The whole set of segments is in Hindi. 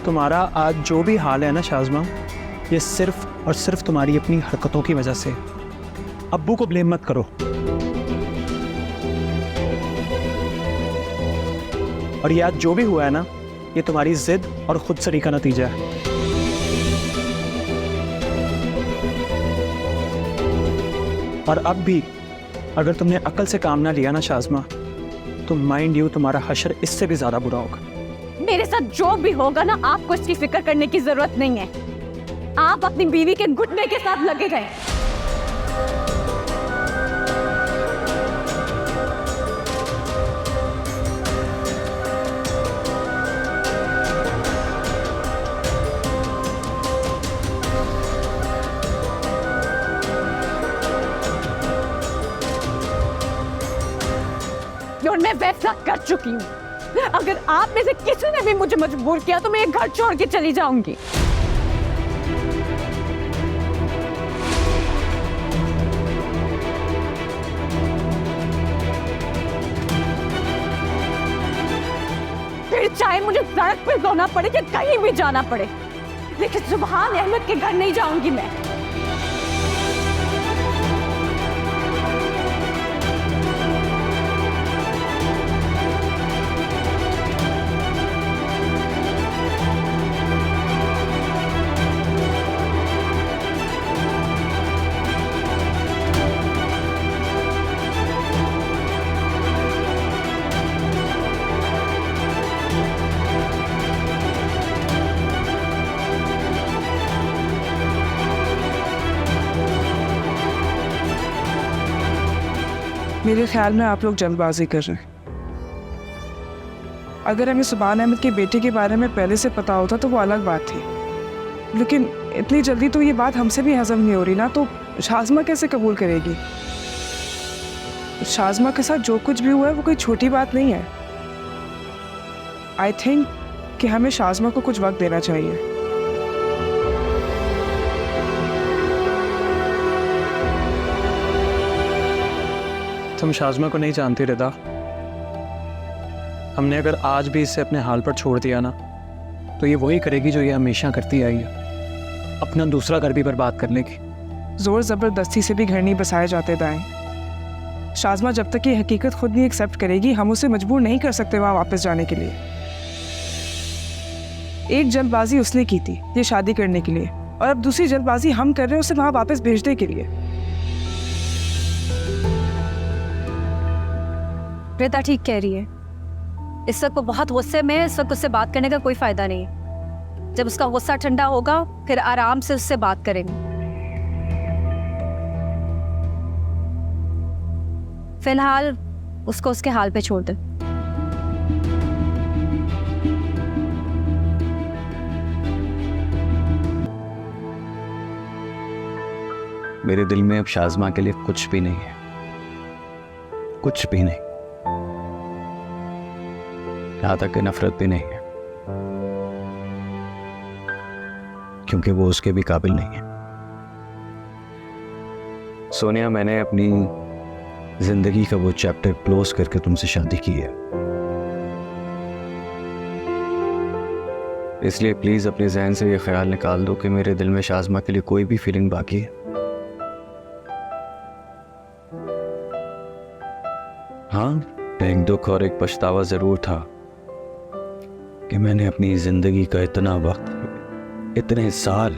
तुम्हारा आज जो भी हाल है ना शाज़मा, ये सिर्फ और सिर्फ तुम्हारी अपनी हरकतों की वजह से। अब्बू को ब्लेम मत करो। और ये आज जो भी हुआ है ना, ये तुम्हारी जिद और खुद सरी का नतीजा है। और अब भी अगर तुमने अकल से काम ना लिया ना शाज़मा, तो माइंड यू तुम्हारा हशर इससे भी ज्यादा बुरा होगा। मेरे साथ जो भी होगा ना, आपको इसकी फिक्र करने की जरूरत नहीं है। आप अपनी बीवी के घुटने के साथ लगे रहे। और मैं वैसा कर चुकी हूँ। अगर आप में से किसी ने भी मुझे मजबूर किया तो मैं ये घर छोड़ के चली जाऊंगी। फिर चाहे मुझे सड़क पे सोना पड़े या कहीं भी जाना पड़े, लेकिन सुभान अहमद के घर नहीं जाऊंगी मैं। मेरे ख्याल में आप लोग जल्दबाजी कर रहे हैं। अगर हमें सुभान अहमद के बेटे के बारे में पहले से पता होता तो वो अलग बात थी, लेकिन इतनी जल्दी तो ये बात हमसे भी हजम नहीं हो रही ना, तो शाज़मा कैसे कबूल करेगी? शाज़मा के साथ जो कुछ भी हुआ है वो कोई छोटी बात नहीं है। आई थिंक कि हमें शाज़मा को कुछ वक्त देना चाहिए। तुम शाज़मा को नहीं जानती रिदा। हमने अगर आज भी इसे अपने हाल पर छोड़ दिया ना, तो ये वही करेगी जो ये हमेशा करती आई है, अपना दूसरा घर भी बर्बाद कर लेगी। जोर ज़बरदस्ती से भी घर नहीं बसाए जाते दाएं। शाज़मा जब तक ये हकीकत खुद नहीं एक्सेप्ट करेगी, हम उसे मजबूर नहीं कर सकते वहाँ वापस जाने के लिए। एक जल्दबाजी उसने की थी ये शादी करने के लिए, और अब दूसरी जल्दबाजी हम कर रहे हैं उसे वहाँ वापस भेजने के लिए। रिता ठीक कह रही है। इस वक्त वो बहुत गुस्से में है, इस वक्त उससे बात करने का कोई फायदा नहीं है। जब उसका गुस्सा ठंडा होगा फिर आराम से उससे बात करेंगे। फिलहाल उसको उसके हाल पे छोड़ दे। मेरे दिल में अब शाज़मा के लिए कुछ भी नहीं है, कुछ भी नहीं, यहां तक कि नफरत भी नहीं है, क्योंकि वो उसके भी काबिल नहीं है। सोनिया, मैंने अपनी जिंदगी का वो चैप्टर क्लोज करके तुमसे शादी की है, इसलिए प्लीज अपने जहन से ये ख्याल निकाल दो कि मेरे दिल में शाज़मा के लिए कोई भी फीलिंग बाकी है। हाँ, एक दुख और एक पछतावा जरूर था कि मैंने अपनी जिंदगी का इतना वक्त, इतने साल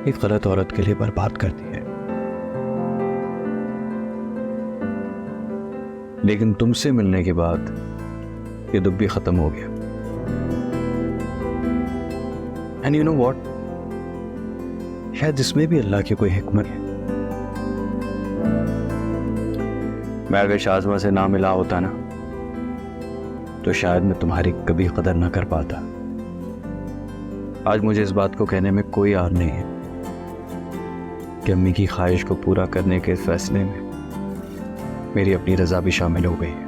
एक गलत औरत के लिए बर्बाद कर दिए। लेकिन तुमसे मिलने के बाद ये दुख भी खत्म हो गया। एंड यू नो व्हाट, शायद इसमें भी अल्लाह की कोई हिकमत है। मैं अगर शाज़मा से ना मिला होता ना, तो शायद मैं तुम्हारी कभी कदर ना कर पाता। आज मुझे इस बात को कहने में कोई आर नहीं है कि अम्मी की ख्वाहिश को पूरा करने के फैसले में मेरी अपनी रजा भी शामिल हो गई है।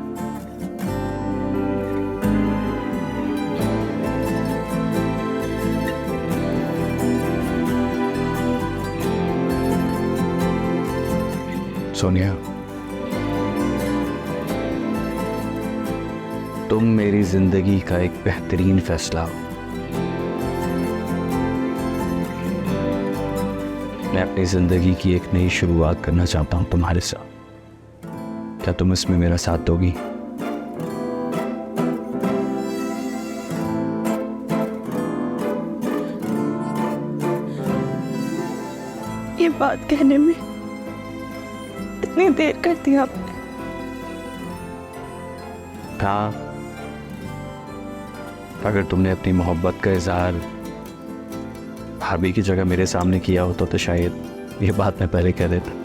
सोनिया, तुम मेरी जिंदगी का एक बेहतरीन फैसला हो। मैं अपनी ज़िंदगी की एक नई शुरुआत करना चाहता हूँ तुम्हारे साथ। क्या तुम इसमें मेरा साथ दोगी? ये बात कहने में इतनी देर कर दी आपने। हाँ, अगर तुमने अपनी मोहब्बत का इजहार भाभी की जगह मेरे सामने किया होता तो शायद ये बात मैं पहले कह देता।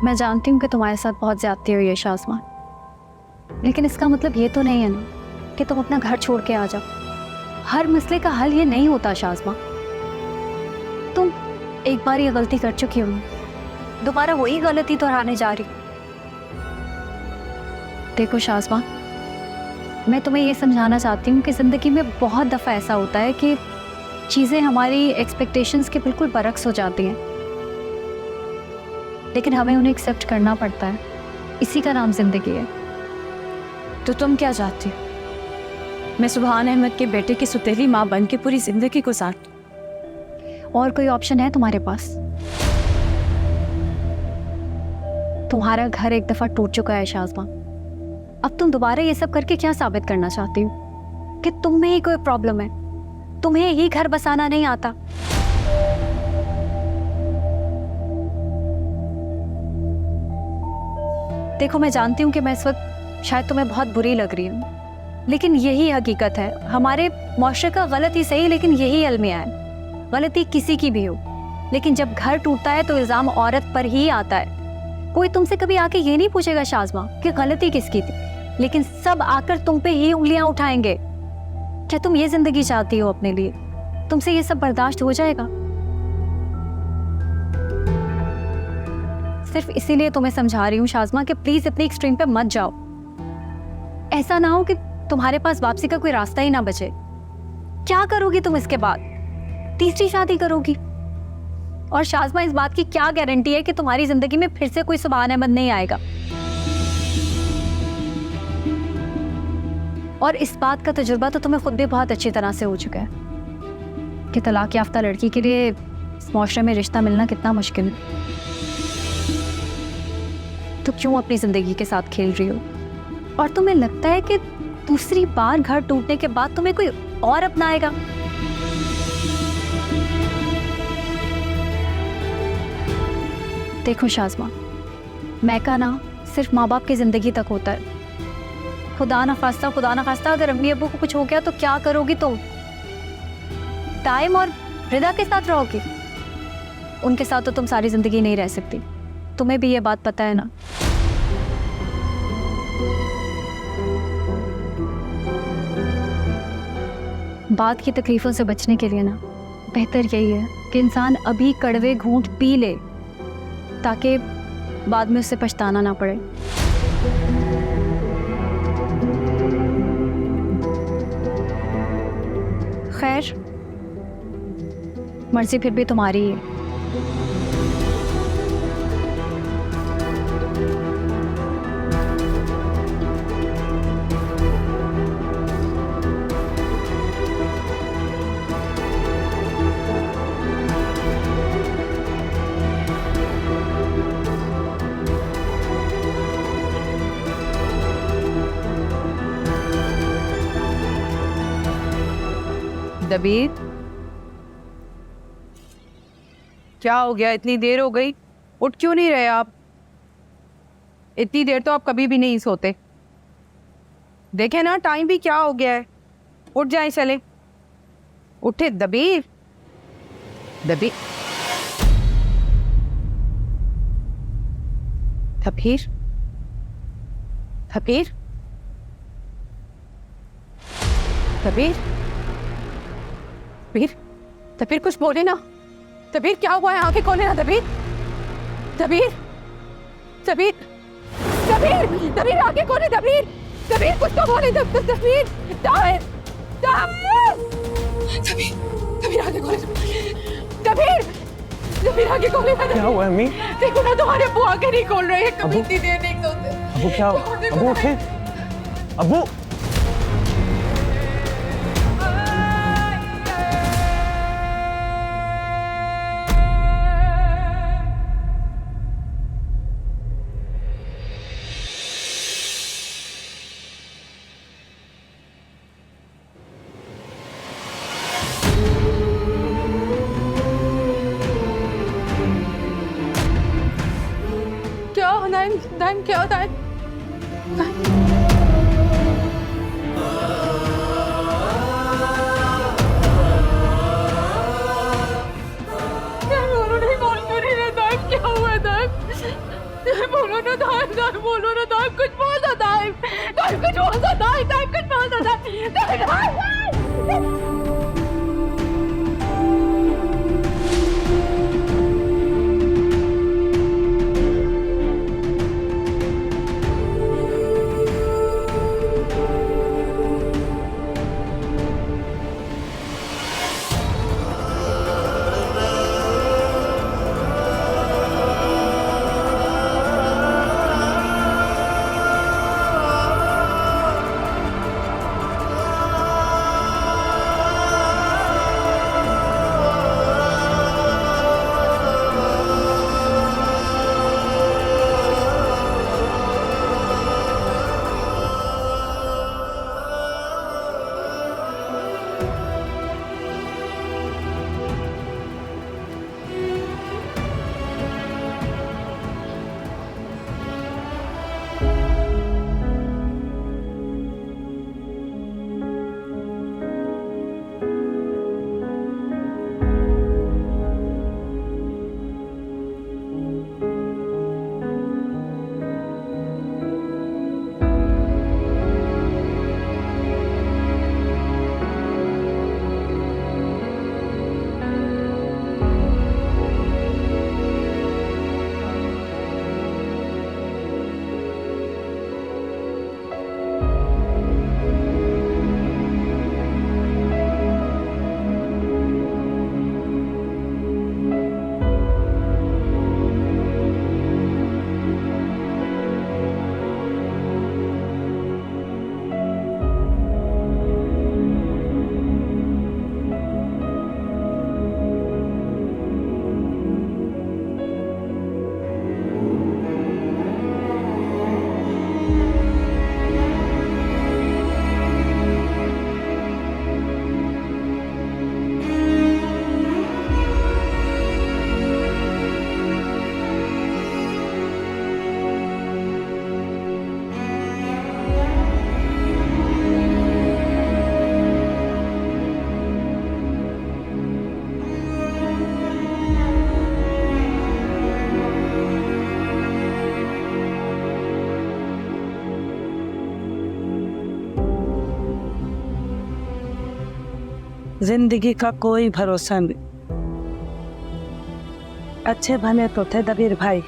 मैं जानती हूँ कि तुम्हारे साथ बहुत ज्यादती हुई है शाज़मा, लेकिन इसका मतलब ये तो नहीं है ना कि तुम अपना घर छोड़ के आ जाओ। हर मसले का हल ये नहीं होता शाज़मा। तुम एक बार ये गलती कर चुकी हो, दोबारा वही गलती दोहराने जा रही। देखो शाज़मा, मैं तुम्हें ये समझाना चाहती हूँ कि ज़िंदगी में बहुत दफ़ा ऐसा होता है कि चीज़ें हमारी एक्सपेक्टेशंस के बिल्कुल बरक्स हो जाती हैं, लेकिन हमें उन्हें एक्सेप्ट करना पड़ता है। इसी का नाम ज़िंदगी है। तो तुम क्या चाहती हो? मैं सुभान अहमद के बेटे की सुतेली माँ बन के पूरी जिंदगी गुजार? और कोई ऑप्शन है तुम्हारे पास? तुम्हारा घर एक दफ़ा टूट चुका है शाज़मा। अब तुम दोबारा ये सब करके क्या साबित करना चाहती हो कि तुम में ही कोई प्रॉब्लम है, तुम्हें ही घर बसाना नहीं आता? देखो, मैं जानती हूँ कि मैं इस वक्त शायद तुम्हें बहुत बुरी लग रही हूँ, लेकिन यही हकीकत है। हमारे माशरे का गलत ही सही, लेकिन यही अलमिया है। गलती किसी की भी हो, लेकिन जब घर टूटता है तो इल्ज़ाम औरत पर ही आता है। कोई तुमसे कभी आके ये नहीं पूछेगा शाज़मा कि गलती किसकी थी, लेकिन सब आकर तुम पे ही उंगलियां उठाएंगे। क्या तुम ये जिंदगी चाहती हो अपने लिए? तुमसे ये सब बर्दाश्त हो जाएगा? सिर्फ इसीलिए तुम्हें समझा रही हूँ शाज़मा कि प्लीज इतनी एक्सट्रीम पे मत जाओ। ऐसा ना हो कि तुम्हारे पास वापसी का कोई रास्ता ही ना बचे। क्या करोगी तुम इसके बाद? तीसरी शादी करोगी? और शाज़मा, इस बात की क्या गारंटी है कि तुम्हारी जिंदगी में फिर से कोई सुभान अहमद नहीं आएगा? और इस बात का तजुर्बा तो तुम्हें खुद भी बहुत अच्छी तरह से हो चुका है कि तलाक याफ्ता लड़की के लिए इस माशरे में रिश्ता मिलना कितना मुश्किल है। तो क्यों अपनी जिंदगी के साथ खेल रही हो? और तुम्हें लगता है कि दूसरी बार घर टूटने के बाद तुम्हें कोई और अपनाएगा? देखो शाज़मा, मैका ना सिर्फ माँ बाप की जिंदगी तक होता है। खुदा ना खास्ता अगर अम्मी अब्बू को कुछ हो गया तो क्या करोगी तुम? टाइम और रिदा के साथ रहोगी? उनके साथ तो तुम सारी जिंदगी नहीं रह सकती। तुम्हें भी ये बात पता है ना? बात की तकलीफों से बचने के लिए ना बेहतर यही है कि इंसान अभी कड़वे घूंट पी ले, ताकि बाद में उससे पछताना ना पड़े। खैर, मर्जी फिर भी तुम्हारी है। दबीर, क्या हो गया? इतनी देर हो गई, उठ क्यों नहीं रहे आप? इतनी देर तो आप कभी भी नहीं सोते। देखें ना, टाइम भी क्या हो गया है। उठ जाएं, चले। उठे दबीर। दबीर, दबीर, दबीर, दबीर, दबीर, दबीर, कुछ बोले ना। दबीर, क्या हुआ है? आंखें खोले ना दबीर। दबीर, दबीर दबीर दबीर आगे कौन है? दबीर दबीर कुछ तो बोले। दबीर दबीर दबीर दबीर आगे कौन है? दबीर दबीर आगे कौन है? क्या हुआ अम्मी? देखो ना तुम्हारे अब्बू आगे नहीं खोल रहे हैं, कभी इतनी देर नहीं खोलते। अबू क्या हुआ? अबू उठे। अबू क्या नाइम नाइम क्या नाइम? बोलो ना दाइम, दाइम बोलो ना दाइम, कुछ बोल दो दाइम, दाइम कुछ बोल दो दाइम, दाइम कुछ बोल दो दाइम, दाइम। जिंदगी का कोई भरोसा नहीं। अच्छे भले तो थे दबीर भाई।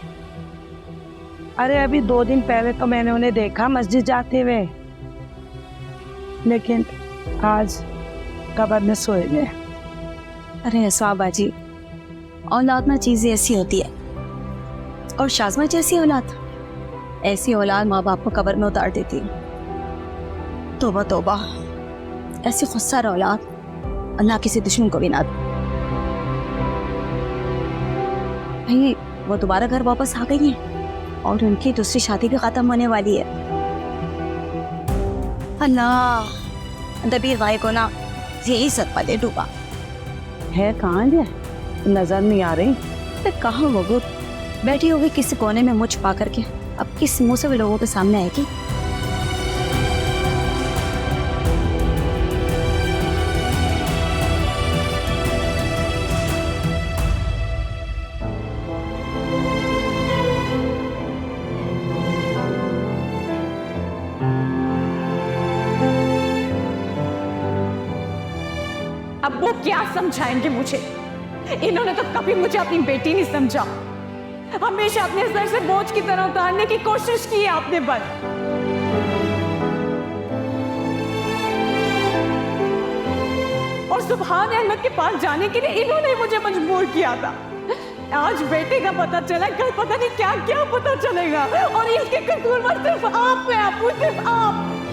अरे अभी 2 दिन पहले तो मैंने उन्हें देखा मस्जिद जाते हुए, लेकिन आज कब्र में सोए गए। अरे ऐसा बाजी, औलाद ना चीज़ें ऐसी होती है, और शाज़मा जैसी औलाद, ऐसी औलाद माँ बाप को कब्र में उतार देती है। तौबा तौबा, ऐसी खुदसार औलाद अल्लाह किसी दुश्मन को भी ना दे। भाई वो दोबारा घर वापस आ गई हैं और उनकी दूसरी शादी भी खत्म होने वाली है। अल्लाह, दबीर भाई को ना यही सदमा दे डूबा है। कहाँ है? नजर नहीं आ रही। तो कहाँ वो बैठी होगी किसी कोने में मुँह छुपा करके, अब किस मुंह से भी लोगों के सामने आएगी। अब वो क्या समझाएंगे मुझे? इन्होंने तो कभी मुझे अपनी बेटी नहीं समझा। हमेशा अपने सर से बोझ की तरह उतारने की कोशिश की है आपने बस। और सुभान अहमद के पास जाने के लिए इन्होंने मुझे मजबूर किया था। आज बेटे का पता चला, कल पता नहीं क्या क्या पता चलेगा, और इसके कसूरवार सिर्फ आप हैं, आपू, सिर्फ आप।